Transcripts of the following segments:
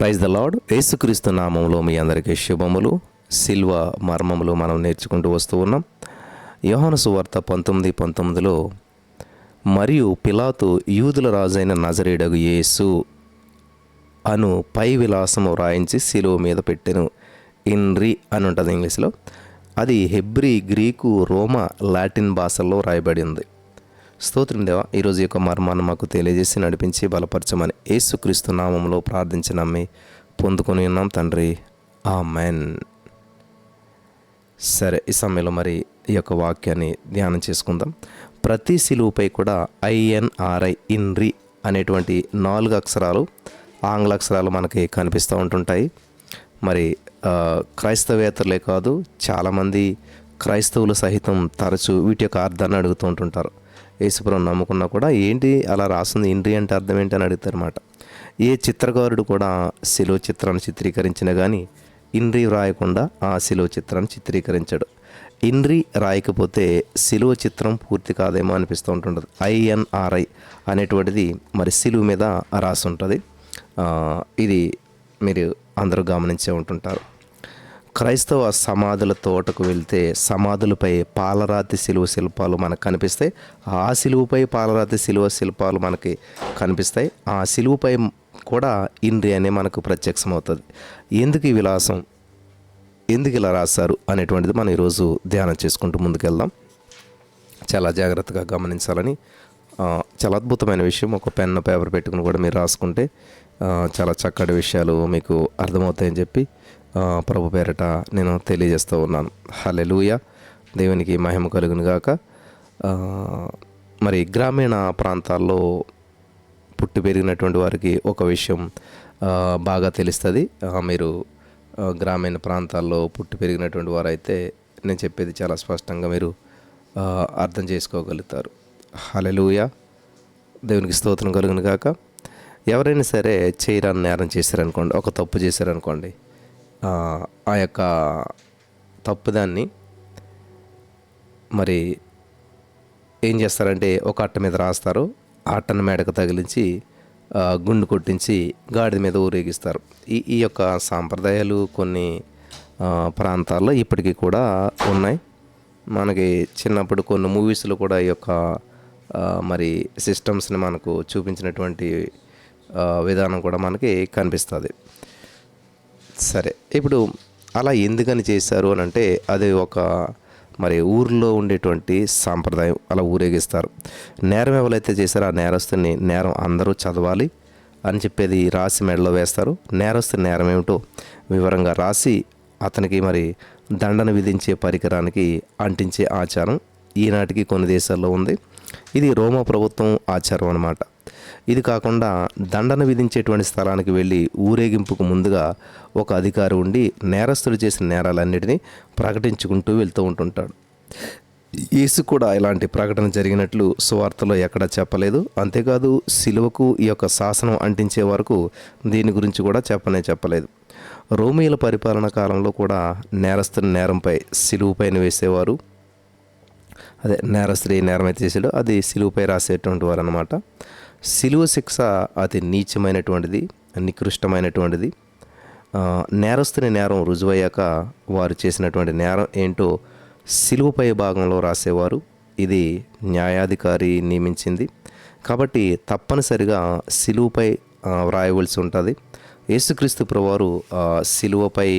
Praise the lord. యేసుక్రీస్తు నామములో మీ అందరికీ శుభములు. సిల్వ మర్మములు మనం నేర్చుకుంటూ వస్తూ ఉన్నాం. యోహాను సువార్త 19:19లో మరియు పిలాతు యూదుల రాజైన నజరేయుడగు యేసు అను పై విలాసము వ్రాయించి శిలువ మీద పెట్టెను. ఇన్రి అని ఉంటుంది ఇంగ్లీష్లో. అది హెబ్రీ, గ్రీకు, రోమా, లాటిన్ భాషల్లో రాయబడి ఉంది. స్తోత్రం దేవా, ఈరోజు యొక్క మర్మాన్ని మాకు తెలియజేసి నడిపించి బలపరచమని యేసుక్రీస్తు నామంలో ప్రార్థించి నమ్మి పొందుకొని ఉన్నాం తండ్రి, ఆమెన్. సరే, ఈ సమయంలో మరి ఈ యొక్క వాక్యాన్ని ధ్యానం చేసుకుందాం. ప్రతి శిలువపై కూడా INRI, ఇన్రి అనేటువంటి 4 అక్షరాలు, ఆంగ్ల అక్షరాలు మనకి కనిపిస్తూ ఉంటుంటాయి. మరి క్రైస్తవేతరులే కాదు, చాలామంది క్రైస్తవులు సహితం తరచూ వీటి యొక్క అర్థాన్ని అడుగుతూ ఉంటుంటారు. యేసుప్రభువుని నమ్ముకున్నా కూడా ఏంటి అలా రాస్తుంది, ఇన్రి అంటే అర్థం ఏంటి అని అడుగుతారు అన్నమాట. ఏ చిత్రకారుడు కూడా శిలువ చిత్రాన్ని చిత్రీకరించినా కానీ ఇన్రి రాయకుండా ఆ శిలువ చిత్రాన్ని చిత్రీకరించాడు. ఇన్రి రాయకపోతే శిలువ చిత్రం పూర్తి కాదేమో అనిపిస్తూ ఉంటుంటుంది. INRI అనేటువంటిది మరి శిలువ మీద రాసి ఉంటుంది. ఇది మీరు అందరూ గమనించే ఉంటుంటారు. క్రైస్తవ సమాధుల తోటకు వెళ్తే సమాధులపై పాలరాతి శిలువ శిల్పాలు మనకు కనిపిస్తాయి. ఆ శిలువపై పాలరాతి శిలువ శిల్పాలు మనకి కనిపిస్తాయి. ఆ శిలువపై కూడా ఇన్రి అనే మనకు ప్రత్యక్షమవుతుంది. ఎందుకు ఈ విలాసం, ఎందుకు ఇలా రాశారు అనేటువంటిది మనం ఈరోజు ధ్యానం చేసుకుంటూ ముందుకెళ్దాం. చాలా జాగ్రత్తగా గమనించాలని, చాలా అద్భుతమైన విషయం. ఒక పెన్ పేపర్ పెట్టుకుని కూడా మీరు రాసుకుంటే చాలా చక్కటి విషయాలు మీకు అర్థమవుతాయని చెప్పి ప్రభు పేరట నేను తెలియజేస్తూ ఉన్నాను. హల్లెలూయా, దేవునికి మహిమ కలుగును గాక. మరి గ్రామీణ ప్రాంతాల్లో పుట్టి పెరిగినటువంటి వారికి ఒక విషయం బాగా తెలుస్తుంది. మీరు గ్రామీణ ప్రాంతాల్లో పుట్టి పెరిగినటువంటి వారైతే నేను చెప్పేది చాలా స్పష్టంగా మీరు అర్థం చేసుకోగలుగుతారు. హల్లెలూయా, దేవునికి స్తోత్రం కలుగును గాక. ఎవరైనా సరే చేయరాని నేరం చేశారనుకోండి, ఒక తప్పు చేశారనుకోండి, ఆ యొక్క తప్పుదాన్ని మరి ఏం చేస్తారంటే ఒక అట్ట మీద రాస్తారు. ఆ అట్టను మెడకు తగిలించి గుండు కొట్టించి గాడిద మీద ఊరేగిస్తారు. ఈ యొక్క సాంప్రదాయాలు కొన్ని ప్రాంతాల్లో ఇప్పటికీ కూడా ఉన్నాయి. మనకి చిన్నప్పుడు కొన్ని మూవీస్లో కూడా ఈ యొక్క మరి సిస్టమ్స్ని మనకు చూపించినటువంటి విధానం కూడా మనకి కనిపిస్తుంది. సరే, ఇప్పుడు అలా ఎందుకని చేశారు అని అంటే అది ఒక మరి ఊర్లో ఉండేటువంటి సాంప్రదాయం. అలా ఊరేగిస్తారు. నేరం ఎవరైతే చేశారో ఆ నేరస్తుని నేరం అందరూ చదవాలి అని చెప్పేది రాసి మెడలో వేస్తారు. నేరస్తుని నేరం ఏమిటో వివరంగా రాసి అతనికి మరి దండన విధించే పరికరానికి అంటించే ఆచారం ఈనాటికి కొన్ని దేశాల్లో ఉంది. ఇది రోమా ప్రభుత్వం ఆచారం అన్నమాట. ఇది కాకుండా దండన విధించేటువంటి స్థలానికి వెళ్ళి ఊరేగింపుకు ముందుగా ఒక అధికారి ఉండి నేరస్తులు చేసిన నేరాలన్నిటినీ ప్రకటించుకుంటూ వెళ్తూ ఉంటుంటాడు. యేసు కూడా ఇలాంటి ప్రకటన జరిగినట్లు సువార్తలో ఎక్కడా చెప్పలేదు. అంతేకాదు శిలువకు ఈ యొక్క శాసనం అంటించే వరకు దీని గురించి కూడా చెప్పలేదు. రోమీయుల పరిపాలన కాలంలో కూడా నేరస్తుని నేరంపై శిలువపైన వేసేవారు. అదే నేరస్తుడు ఏ నేరం అయితే చేసాడో అది శిలువపై రాసేటువంటి వారు అన్నమాట. శిలువ శిక్ష అతి నీచమైనటువంటిది, నికృష్టమైనటువంటిది. నేరస్తుని నేరం రుజువయ్యాక వారు చేసినటువంటి నేరం ఏంటో శిలువపై భాగంలో రాసేవారు. ఇది న్యాయాధికారి నియమించింది కాబట్టి తప్పనిసరిగా శిలువపై వ్రాయవలసి ఉంటుంది. యేసుక్రీస్తు ప్రభువారు శిలువపై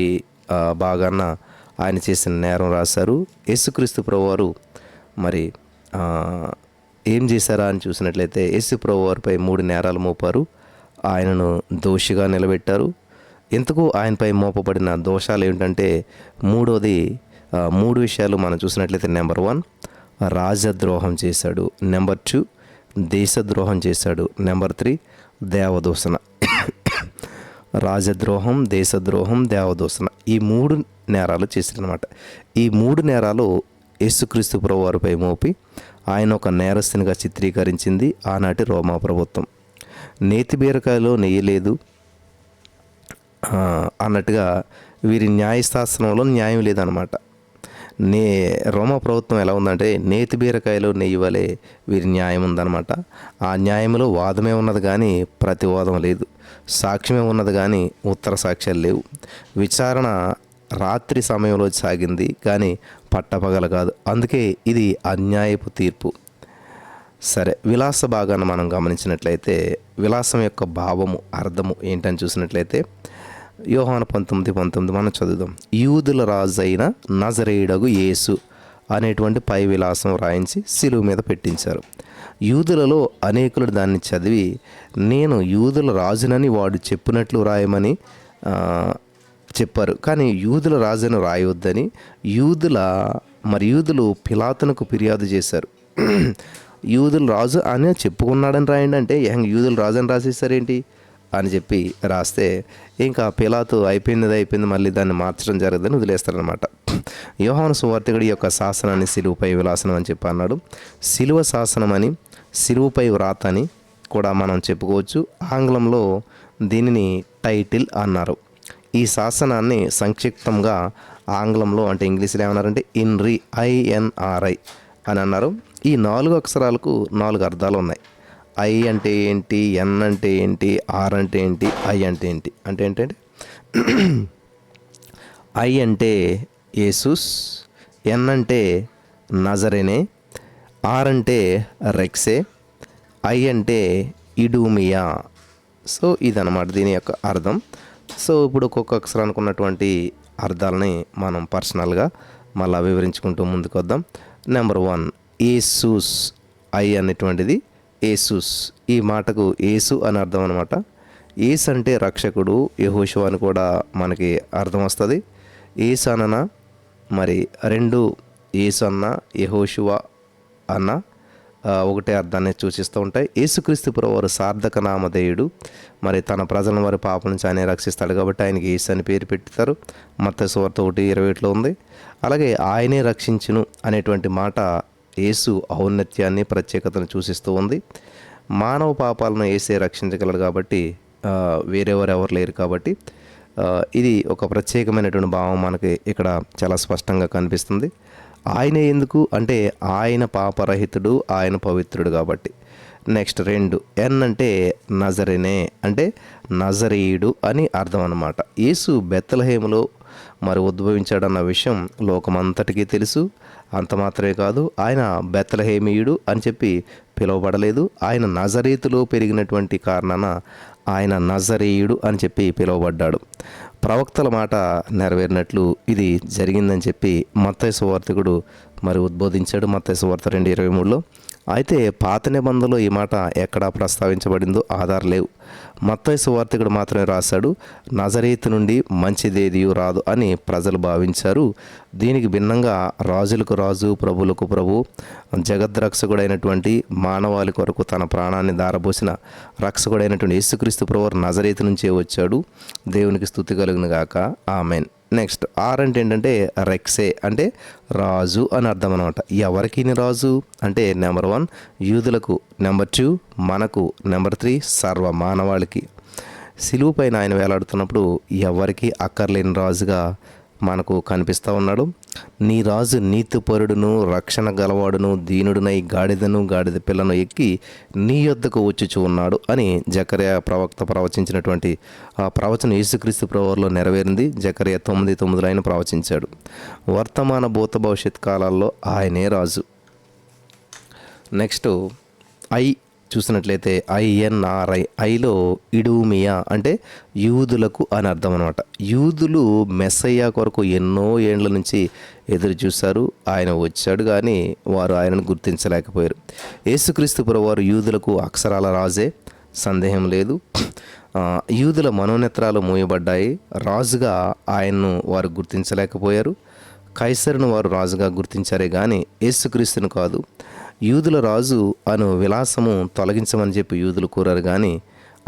భాగాన ఆయన చేసిన నేరం రాశారు. యేసుక్రీస్తు ప్రభువారు మరి ఏం చేశారా అని చూసినట్లయితే యేసు ప్రభువారిపై 3 నేరాలు మోపారు. ఆయనను దోషిగా నిలబెట్టారు. ఎందుకు ఆయనపై మోపబడిన దోషాలు ఏమిటంటే మూడోది 3 విషయాలు మనం చూసినట్లయితే, నెంబర్ 1 రాజద్రోహం చేశాడు, నెంబర్ 2 దేశద్రోహం చేశాడు, నెంబర్ 3 దేవదూషణ. రాజద్రోహం, దేశద్రోహం, దేవదూషణ, ఈ 3 నేరాలు చేశారనమాట. ఈ 3 నేరాలు యేసుక్రీస్తు ప్రభువారిపై మోపి ఆయన ఒక నేరస్తునిగా చిత్రీకరించింది ఆనాటి రోమా ప్రభుత్వం. నేతి బీరకాయలో నెయ్యి లేదు అన్నట్టుగా వీరి న్యాయశాస్త్రంలో న్యాయం లేదన్నమాట. నే రోమా ప్రభుత్వం ఎలా ఉందంటే నేతి బీరకాయలో నెయ్యి వలె వీరి న్యాయం ఉందన్నమాట. ఆ న్యాయంలో వాదమే ఉన్నది కానీ ప్రతివాదం లేదు, సాక్ష్యమే ఉన్నది కానీ ఉత్తర సాక్ష్యాలు లేవు. విచారణ రాత్రి సమయంలో సాగింది కానీ పట్టపగల కాదు. అందుకే ఇది అన్యాయపు తీర్పు. సరే, విలాస భాగాన్ని మనం గమనించినట్లయితే విలాసం యొక్క భావము, అర్థము ఏంటని చూసినట్లయితే యోహాను 19:19 మనం చదువుదాం. యూదుల రాజు అయిన నజరేయుడగు యేసు అనేటువంటి పై విలాసం రాయించి శిలువ మీద పెట్టించారు. యూదులలో అనేకులు దాన్ని చదివి నేను యూదుల రాజునని వాడు చెప్పినట్లు రాయమని చెప్పారు. కానీ యూదుల రాజును రాయవద్దని యూదులు పిలాతునకు ఫిర్యాదు చేశారు. యూదుల రాజు అని చెప్పుకున్నాడని రాయండి అంటే యూదుల రాజు అని రాసేసారేంటి అని చెప్పి రాస్తే ఇంకా పిలాతు అయిపోయింది మళ్ళీ దాన్ని మార్చడం జరగదని వదిలేస్తారనమాట. యోహాను సువార్తికుడి యొక్క శాసనాన్ని సిలువపై విలాసనం అని చెప్పి అన్నాడు. సిలువ శాసనం అని, సిలువపై వ్రాత అని కూడా మనం చెప్పుకోవచ్చు. ఆంగ్లంలో దీనిని టైటిల్ అన్నారు. ఈ శాసనాన్ని సంక్షిప్తంగా ఆంగ్లంలో అంటే ఇంగ్లీష్లో ఏమన్నారంటే INRI అని అన్నారు. ఈ 4 అక్షరాలకు 4 అర్థాలు ఉన్నాయి. ఐ అంటే ఏంటి, ఎన్ అంటే ఏంటి, ఆర్ అంటే ఏంటి, ఐ అంటే ఏంటి అంటే ఏంటంటే ఐ అంటే యేసుస్, ఎన్ అంటే నజరేనే, ఆర్ అంటే రెక్సే, ఐ అంటే ఇడూమియా. సో ఇదన్నమాట దీని యొక్క అర్థం. సో ఇప్పుడు ఒక్కొక్క అక్షరానికి ఉన్నటువంటి అర్థాలని మనం పర్సనల్గా మళ్ళీ వివరించుకుంటూ ముందుకు వద్దాం. నెంబర్ 1 యేసూస్. ఐ అనేటువంటిది యేసూస్. ఈ మాటకు యేసు అని అర్థం అనమాట. యేసు అంటే రక్షకుడు, యెహోషువ అని కూడా మనకి అర్థం వస్తుంది. యేసు అన్న మరి 2 యేసు అన్న యెహోషువ అన్న ఒకటే అర్థాన్ని సూచిస్తూ ఉంటాయి. యేసుక్రీస్తు ప్రభువారు సార్థక నామధేయుడు. మరి తన ప్రజలను వారి పాపం నుంచి ఆయన రక్షిస్తాడు కాబట్టి ఆయనకి యేసు అని పేరు పెడతారు. మత్తయి సువార్త 1:28 ఉంది. అలాగే ఆయనే రక్షించును అనేటువంటి మాట యేసు ఔన్నత్యాన్ని, ప్రత్యేకతను సూచిస్తూ ఉంది. మానవ పాపాలను యేసే రక్షించగలడు కాబట్టి వేరెవరెవరు లేరు కాబట్టి ఇది ఒక ప్రత్యేకమైనటువంటి భావం మనకి ఇక్కడ చాలా స్పష్టంగా కనిపిస్తుంది. ఆయన ఎందుకు అంటే ఆయన పాపరహితుడు, ఆయన పవిత్రుడు కాబట్టి. నెక్స్ట్ 2 ఎన్ అంటే నజరేనే అంటే నజరీయుడు అని అర్థం అన్నమాట. యేసు బెత్లెహేములో మరి ఉద్భవించాడన్న విషయం లోకమంతటికీ తెలుసు. అంత మాత్రమే కాదు, ఆయన బెత్లెహేమీయుడు అని చెప్పి పిలువబడలేదు. ఆయన నజరేతులో పెరిగినటువంటి కారణాన ఆయన నజరేయుడు అని చెప్పి పిలువబడ్డాడు. ప్రవక్తల మాట నెరవేరినట్లు ఇది జరిగిందని చెప్పి మత్తయి సువార్తికుడు మరి ఉద్బోధించాడు మత్తయి సువార్త 2:23లో. అయితే పాత నిబంధనలో ఈ మాట ఎక్కడా ప్రస్తావించబడిందో ఆధారం లేవు. మత్తయి సువార్తికుడు మాత్రమే రాశాడు నజరేతు నుండి మంచిదేదియు రాదు అని ప్రజలు భావించారు. దీనికి భిన్నంగా రాజులకు రాజు, ప్రభులకు ప్రభు, జగద్రక్షకుడైనటువంటి మానవాళి కొరకు తన ప్రాణాన్ని దారబోసిన రక్షకుడైనటువంటి యేసుక్రీస్తు ప్రభువు నజరేతు నుంచే వచ్చాడు. దేవునికి స్తుతి కలుగును గాక, ఆమెన్. నెక్స్ట్ ఆర్ అంటే ఏంటంటే రెక్సే అంటే రాజు అని అర్థం అనమాట. ఎవరికి రాజు అంటే నెంబర్ 1 యూదులకు, నెంబర్ 2 మనకు, నెంబర్ 3 సర్వ మానవాళికి. సిలువ పైన ఆయన వేలాడుతున్నప్పుడు ఎవరికి అక్కర్లేని రాజుగా మనకు కనిపిస్తూ ఉన్నాడు. నీ రాజు నీతిపరుడును, రక్షణ గలవాడును, దీనుడునై గాడిద పిల్లను ఎక్కి నీ యొద్దకు వచ్చుచూ ఉన్నాడు అని జకర్యా ప్రవక్త ప్రవచించినటువంటి ఆ ప్రవచనం యేసుక్రీస్తు ప్రభువులో నెరవేరింది. జకర్యా 9:9 ఆయన ప్రవచించాడు. వర్తమాన భూత భవిష్యత్ కాలాల్లో ఆయనే రాజు. నెక్స్ట్ ఐ చూసినట్లయితే INRI. ఐలో ఇడూమియా అంటే యూదులకు అని అర్థం అనమాట. యూదులు మెస్సయ్య కొరకు ఎన్నో ఏండ్ల నుంచి ఎదురు చూశారు. ఆయన వచ్చాడు కానీ వారు ఆయనను గుర్తించలేకపోయారు. యేసుక్రీస్తు ప్రభువారు యూదులకు అక్షరాల రాజే, సందేహం లేదు. యూదుల మనోనేత్రాలు మూయబడ్డాయి. రాజుగా ఆయన్ను వారు గుర్తించలేకపోయారు. కైసరును వారు రాజుగా గుర్తించారే కానీ యేసుక్రీస్తును కాదు. యూదుల రాజు అను విలాసము తొలగించమని చెప్పి యూదులు కోరారు కానీ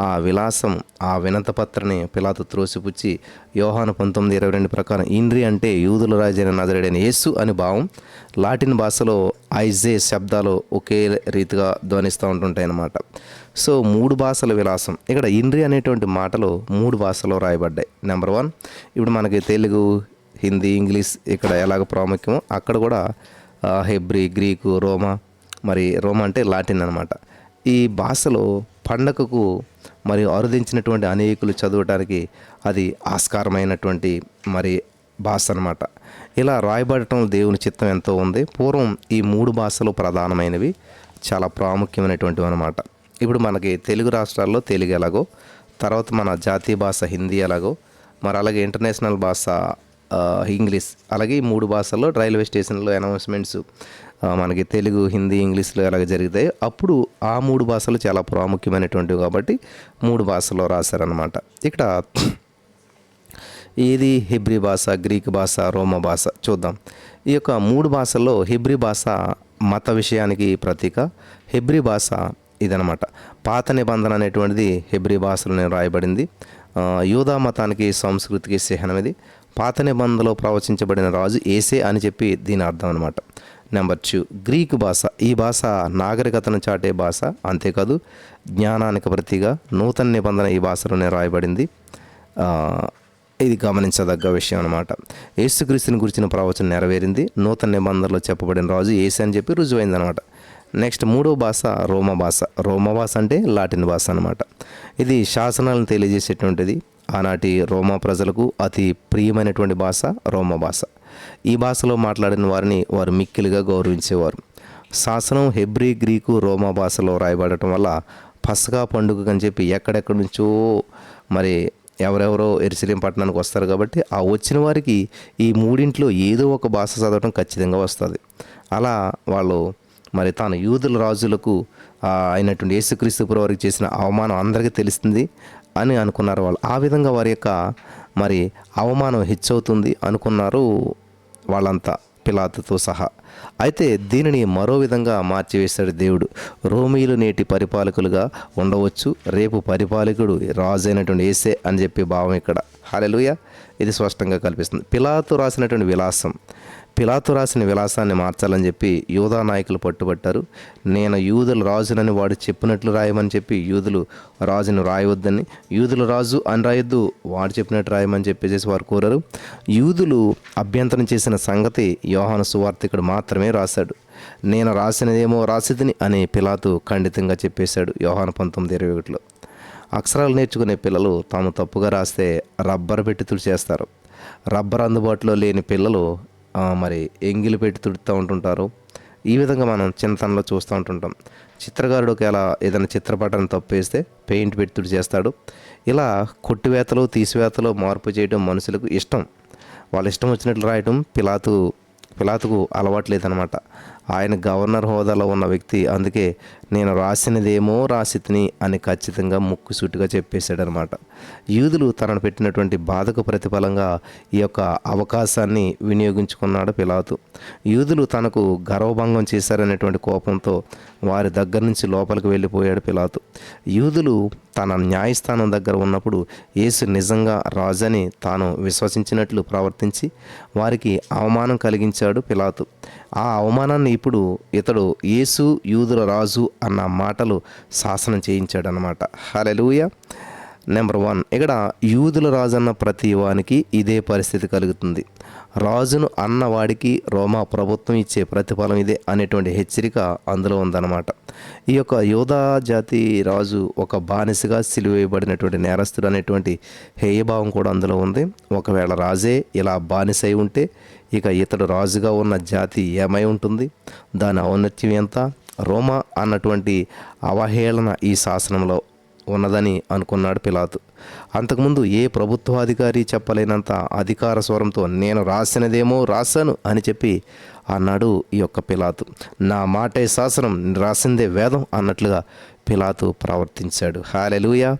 ఆ విలాసం, ఆ వినతపత్రని పిలాతు త్రోసిపుచ్చి యోహాను 19:22 ప్రకారం ఇంద్రి అంటే యూదుల రాజైన నజరేయుడైన యేసు అని భావం. లాటిన్ భాషలో ఐజే శబ్దాలు ఒకే రీతిగా ధ్వనిస్తూ ఉంటుంటాయి అన్నమాట. సో 3 భాషల విలాసం. ఇక్కడ ఇంద్రి అనేటువంటి మాటలు 3 భాషలో రాయబడ్డాయి. నెంబర్ 1 ఇప్పుడు మనకి తెలుగు, హిందీ, ఇంగ్లీష్ ఇక్కడ ఎలాగ ప్రాముఖ్యమో అక్కడ కూడా హెబ్రీ, గ్రీకు, రోమా, మరి రోమా అంటే లాటిన్ అనమాట. ఈ భాషలో పండగకు మరి అరుదించినటువంటి అనేకులు చదవటానికి అది ఆస్కారమైనటువంటి మరి భాష అనమాట. ఇలా రాయబడటం దేవుని చిత్తం ఎంతో ఉంది. పూర్వం ఈ 3 భాషలు ప్రధానమైనవి, చాలా ప్రాముఖ్యమైనటువంటివి అనమాట. ఇప్పుడు మనకి తెలుగు రాష్ట్రాల్లో తెలుగు ఎలాగో, తర్వాత మన జాతీయ భాష హిందీ ఎలాగో, మరి అలాగే ఇంటర్నేషనల్ భాష ఇంగ్లీష్, అలాగే ఈ 3 భాషల్లో రైల్వే స్టేషన్లో అనౌన్స్మెంట్స్ మనకి తెలుగు, హిందీ, ఇంగ్లీష్లో ఎలాగ జరుగుతాయి, అప్పుడు ఆ 3 భాషలు చాలా ప్రాముఖ్యమైనటువంటివి కాబట్టి 3 భాషల్లో రాశారనమాట. ఇక్కడ ఏది హెబ్రీ భాష, గ్రీక్ భాష, రోమా భాష చూద్దాం. ఈ యొక్క 3 భాషల్లో హెబ్రీ భాష మత విషయానికి ప్రతీక. హెబ్రీ భాష ఇదనమాట. పాత నిబంధన అనేటువంటిది హెబ్రీ భాషలోనే రాయబడింది. యూదా మతానికి, సంస్కృతికి చిహ్నం ఇది. పాత నిబంధనలో ప్రవచించబడిన రాజు ఏసే అని చెప్పి దీని అర్థం అనమాట. నెంబర్ 2 గ్రీకు భాష. ఈ భాష నాగరికతను చాటే భాష, అంతేకాదు జ్ఞానానికి ప్రతిగా. నూతన నిబంధన ఈ భాషలోనే రాయబడింది. ఇది గమనించదగ్గ విషయం అనమాట. యేసుక్రీస్తుని గురించిన ప్రవచనం నెరవేరింది. నూతన నిబంధనలో చెప్పబడిన రాజు యేసు అని చెప్పి రుజువైంది అనమాట. నెక్స్ట్ 3వ భాష రోమా భాష. రోమా భాష అంటే లాటిన్ భాష అనమాట. ఇది శాసనాలను తెలియజేసేటువంటిది. ఆనాటి రోమా ప్రజలకు అతి ప్రియమైనటువంటి భాష రోమా భాష. ఈ భాషలో మాట్లాడిన వారిని వారు మిక్కిలిగా గౌరవించేవారు. శాసనం హెబ్రీ, గ్రీకు, రోమా భాషలో రాయబడటం వల్ల పస్కా పండుగ అని చెప్పి ఎక్కడెక్కడి నుంచో మరి ఎవరెవరో ఎరుసలేం పట్టణానికి వస్తారు కాబట్టి ఆ వచ్చిన వారికి ఈ 3 ఏదో ఒక భాష చదవటం ఖచ్చితంగా వస్తుంది. అలా వాళ్ళు మరి తాను యూదుల రాజులకు అయినటువంటి యేసుక్రీస్తు వారికి చేసిన అవమానం అందరికీ తెలుస్తుంది అని అనుకున్నారు వాళ్ళు. ఆ విధంగా వారి యొక్క మరి అవమానం హెచ్చవుతుంది అనుకున్నారు వాళ్ళంతా, పిలాతుతో సహా. అయితే దీనిని మరో విధంగా మార్చివేశాడు దేవుడు. రోమీలు నేటి పరిపాలకులుగా ఉండవచ్చు, రేపు పరిపాలకుడు రాజు అయినటువంటి యేసే అని చెప్పి భావం ఇక్కడ. హల్లెలూయా. ఇది స్పష్టంగా కల్పిస్తుంది. పిలాతు రాసిన విలాసాన్ని మార్చాలని చెప్పి యూదా నాయకులు పట్టుబట్టారు. నేను యూదుల రాజునని వాడు చెప్పినట్లు రాయమని చెప్పి యూదులు రాజును రాయవద్దని, యూదుల రాజు అని రాయొద్దు, వాడు చెప్పినట్టు రాయమని చెప్పేసి వారు కోరారు. యూదులు అభ్యంతరం చేసిన సంగతి యోహాను సువార్తికుడు మాత్రమే రాశాడు. నేను రాసినదేమో రాసిదిని అని పిలాతు ఖండితంగా చెప్పేశాడు యోహాను 19:21. అక్షరాలు నేర్చుకునే పిల్లలు తాము తప్పుగా రాస్తే రబ్బర్ పెట్టి తుడిచేస్తారు. రబ్బర్ అందుబాటులో లేని పిల్లలు మరి ఎంగిలి పెట్టి తుడుతూ ఉంటుంటారు. ఈ విధంగా మనం చిన్నతనంలో చూస్తూ ఉంటుంటాం. చిత్రకారుడు ఒకవేళ ఏదైనా చిత్రపటాన్ని తప్పేస్తే పెయింట్ పెట్టి తుడిచేస్తాడు. ఇలా కొట్టివేతలు, తీసివేతలు, మార్పు చేయడం మనుషులకు ఇష్టం. వాళ్ళ ఇష్టం వచ్చినట్లు రాయటం పిలాతుకు అలవాట్లేదనమాట. ఆయన గవర్నర్ హోదాలో ఉన్న వ్యక్తి. అందుకే నేను రాసినదేమో రాసితిని అని ఖచ్చితంగా ముక్కుసూటిగా చెప్పేశాడనమాట. యూదులు తనను పెట్టినటువంటి బాధకు ప్రతిఫలంగా ఈ యొక్క అవకాశాన్ని వినియోగించుకున్నాడు పిలాతు. యూదులు తనకు గర్వభంగం చేశారనేటువంటి కోపంతో వారి దగ్గర నుంచి లోపలికి వెళ్ళిపోయాడు పిలాతు. యూదులు తన న్యాయస్థానం దగ్గర ఉన్నప్పుడు యేసు నిజంగా రాజని తాను విశ్వసించినట్లు ప్రవర్తించి వారికి అవమానం కలిగించాడు పిలాతు. ఆ అవమానాన్ని ఇప్పుడు ఇతడు యేసు యూదుల రాజు అన్న మాటలు శాసనం చేయించాడనమాట. హల్లెలూయా. నెంబర్ 1 ఇక్కడ యూదుల రాజు అన్న ప్రతి వానికి ఇదే పరిస్థితి కలుగుతుంది. రాజును అన్నవాడికి రోమా ప్రభుత్వం ఇచ్చే ప్రతిఫలం ఇదే అనేటువంటి హెచ్చరిక అందులో ఉందన్నమాట. ఈ యొక్క యూదా జాతి రాజు ఒక బానిసగా సిలువేయబడినటువంటి నేరస్తుడు అనేటువంటి హేయభావం కూడా అందులో ఉంది. ఒకవేళ రాజే ఇలా బానిసై ఉంటే ఇక ఇతడు రాజుగా ఉన్న జాతి ఏమై ఉంటుంది, దాని ఔన్నత్యం ఎంత? రోమా అన్నటువంటి అవహేళన ఈ శాసనంలో ఉన్నదని అనుకున్నాడు పిలాతు. అంతకుముందు ఏ ప్రభుత్వాధికారి చెప్పలేనంత అధికార స్వరంతో నేను రాసినదేమో రాశాను అని చెప్పి అన్నాడు ఈ యొక్క పిలాతు. నా మాటే శాసనం, రాసిందే వేదం అన్నట్లుగా పిలాతు ప్రవర్తించాడు. హల్లెలూయా.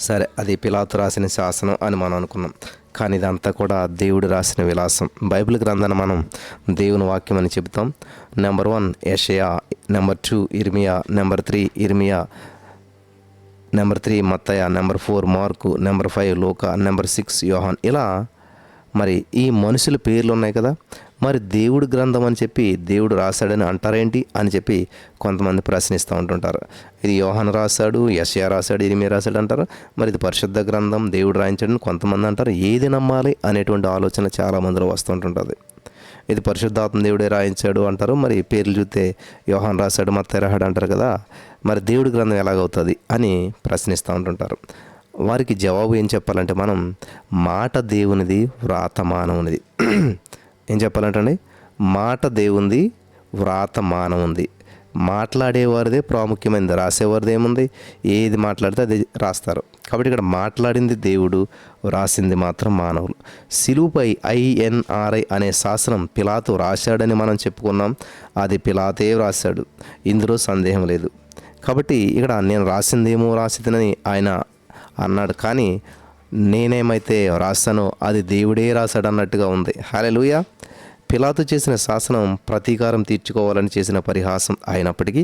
సరే, అది పిలాతు రాసిన శాసనం అని మనం అనుకున్నాం. కానీ ఇదంతా కూడా దేవుడు రాసిన విలాసం. బైబిల్ గ్రంథాన్ని మనం దేవుని వాక్యం అని చెబుతాం. నెంబర్ 1 యెషయా, నెంబర్ 2 ఇర్మియా, నెంబర్ 3 ఇర్మియా, number 3 Mattayya, number 4 mark, number 5 లూకా, నెంబర్ 6 యోహాన్. ఇలా మరి ఈ మనుషుల పేర్లు ఉన్నాయి కదా. మరి దేవుడు గ్రంథం అని చెప్పి దేవుడు రాశాడని అంటారేంటి అని చెప్పి కొంతమంది ప్రశ్నిస్తూ ఉంటుంటారు. ఇది యోహాను రాశాడు, యెషయా రాశాడు, ఇర్మీయా రాశాడు అంటారు. మరి ఇది పరిశుద్ధ గ్రంథం, దేవుడు రాయించాడని కొంతమంది అంటారు. ఏది నమ్మాలి అనేటువంటి ఆలోచన చాలామందిలో వస్తుంటుంటుంది. ఇది పరిశుద్ధాత్మ దేవుడే రాయించాడు అంటారు. మరి పేర్లు చూస్తే యోహాను రాశాడు, మత్తయి రాశాడు అంటారు కదా. మరి దేవుడి గ్రంథం ఎలాగవుతుంది అని ప్రశ్నిస్తూ ఉంటుంటారు. వారికి జవాబు ఏం చెప్పాలంటే, మనం మాట దేవునిది, వ్రాత మానవునిది. ఏం చెప్పాలంటే, మాట దేవుంది, వ్రాత మానవుంది. మాట్లాడేవారిదే ప్రాముఖ్యమైనది, రాసేవారిది ఏముంది, ఏది మాట్లాడితే అది రాస్తారు. కాబట్టి ఇక్కడ మాట్లాడింది దేవుడు, రాసింది మాత్రం మానవులు. సిలువుపై INRI అనే శాసనం పిలాతు రాశాడని మనం చెప్పుకున్నాం. అది పిలాతే రాశాడు, ఇందులో సందేహం లేదు. కాబట్టి ఇక్కడ నేను రాసిందేమో రాసిదనని ఆయన అన్నాడు, కానీ నేనేమైతే రాస్తానో అది దేవుడే రాశాడు అన్నట్టుగా ఉంది. హల్లెలూయా. పిలాతు చేసిన శాసనం ప్రతీకారం తీర్చుకోవాలని చేసిన పరిహాసం అయినప్పటికీ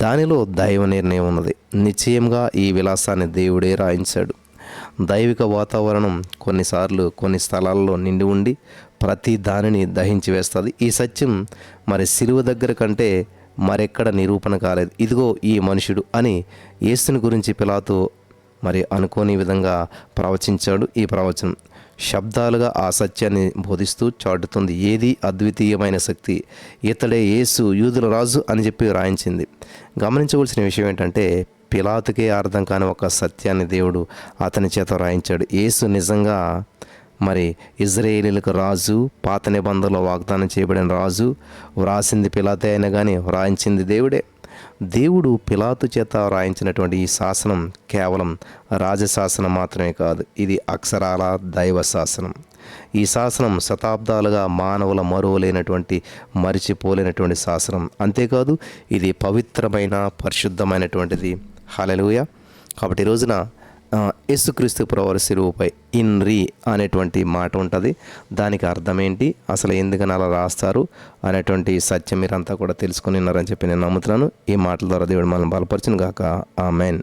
దానిలో దైవ నిర్ణయం ఉన్నది. నిశ్చయంగా ఈ విలాసాన్ని దేవుడే రాయించాడు. దైవిక వాతావరణం కొన్నిసార్లు కొన్ని స్థలాల్లో నిండి ఉండి ప్రతి దానిని దహించి వేస్తుంది. ఈ సత్యం మరి సిలువ దగ్గర కంటే మరెక్కడ నిరూపణ కాలేదు. ఇదిగో ఈ మనుషుడు అని యేసుని గురించి పిలాతు మరి అనుకోని విధంగా ప్రవచించాడు. ఈ ప్రవచనం శబ్దాలుగా ఆ సత్యాన్ని బోధిస్తూ చాటుతుంది. ఏది అద్వితీయమైన శక్తి, ఇతడే యేసు, యూదుల రాజు అని చెప్పి రాయించింది. గమనించవలసిన విషయం ఏంటంటే, పిలాతుకే అర్థం కాని ఒక సత్యాన్ని దేవుడు అతని చేత రాయించాడు. యేసు నిజంగా మరి ఇజ్రాయేలీలకు రాజు, పాత నిబంధనలో వాగ్దానం చేయబడిన రాజు. వ్రాసింది పిలాతే అయినా కానీ వ్రాయించింది దేవుడే. దేవుడు పిలాతు చేత రాయించినటువంటి ఈ శాసనం కేవలం రాజశాసనం మాత్రమే కాదు, ఇది అక్షరాల దైవ శాసనం. ఈ శాసనం శతాబ్దాలుగా మానవుల మరువలేనటువంటి, మరిచిపోలేనటువంటి శాసనం. అంతేకాదు ఇది పవిత్రమైన, పరిశుద్ధమైనటువంటిది. హల్లెలూయా. కాబట్టి ఈ రోజున యేసుక్రీస్తు ప్రభువారి శిలువపై INRI అనేటువంటి మాట ఉంటుంది. దానికి అర్థం ఏంటి, అసలు ఎందుకని అలా రాస్తారు అనేటువంటి సత్యం మీరంతా కూడా తెలుసుకుని ఉన్నారని చెప్పి నేను నమ్ముతున్నాను. ఈ మాటల ద్వారా దేవుడు మనల్ని బలపరచును గాక. ఆమెన్.